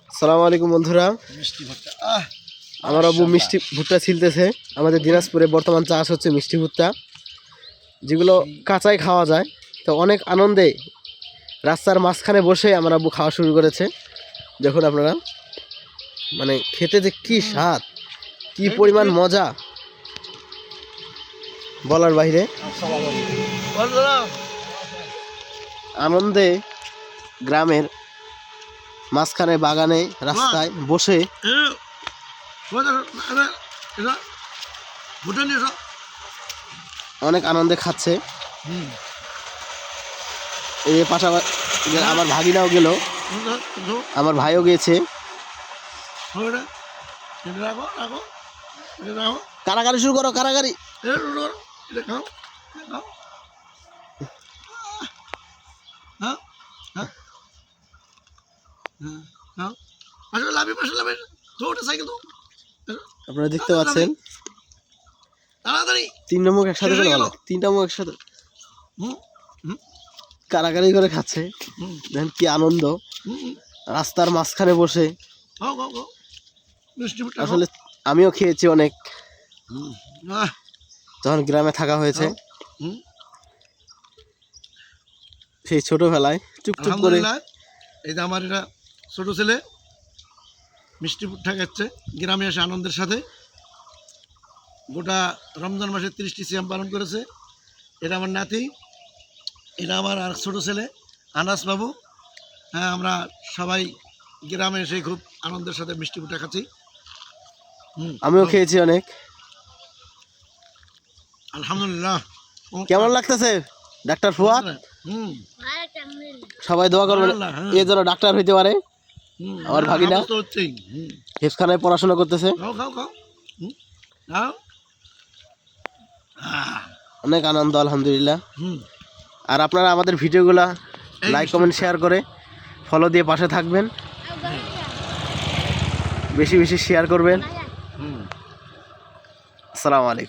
আসসালামু আলাইকুম বন্ধুরা। মিষ্টি ভুট্টা আমার আব্বু মিষ্টি ভুট্টা ছিলতেছে। আমাদের দিনাজপুরে বর্তমান চাষ হচ্ছে মিষ্টি ভুট্টা, যেগুলো কাঁচাই খাওয়া যায়। তো অনেক আনন্দে রাস্তার মাঝখানে বসে আমার আব্বু খাওয়া শুরু করেছে। যখন আপনারা মানে খেতে যে কী স্বাদ, কী পরিমাণ মজা বলার বাইরে। আনন্দে গ্রামের মাঝখানে বাগানে রাস্তায় বসে অনেক আনন্দে খাচ্ছে। এই পাশাপাশি আমার ভাগিনাও গেল, আমার ভাইও গিয়েছে। কারাগারি শুরু করো, কারাগারি। আপনারা দেখতে পাচ্ছেন তিনটা মুখ একসাথে করে ভালো, তিনটা মুখ একসাথে কারাগারি করে খাচ্ছে। দেখেন কি আনন্দ, রাস্তার মাঝখানে বসে। আসলে আমিও খেয়েছি অনেক, যখন গ্রামে থাকা হয়েছে। সেই ছোটবেলায় চুপচুপ করে। এই যে আমার এটা ছোট ছেলে মিষ্টি ভুট্টা খাচ্ছে গ্রামে এসে আনন্দের সাথে। গোটা রমজান মাসে 30টি সিয়াম পালন করেছে। এটা আমার নাতি, এটা আমার আর ছোটো ছেলে আনাস বাবু। হ্যাঁ, আমরা সবাই গ্রামে এসে খুব আনন্দের সাথে মিষ্টি ভুট্টা খাচ্ছি। আমিও খেয়েছি অনেক। আলহামদুলিল্লাহ। কেমন লাগতেছে ডাক্তার ফুয়াদ? সবাই দোয়া করবেন এ যেন ডাক্তার হইতে পারে। আমার ভাগিনা হেফখানায় পড়াশোনা করতেছে। অনেক আনন্দ আলহামদুলিল্লাহ। আর আপনারা আমাদের ভিডিওগুলা লাইক কমেন্ট শেয়ার করে ফলো দিয়ে পাশে থাকবেন, বেশি বেশি শেয়ার করবেন। আসসালামু আলাইকুম।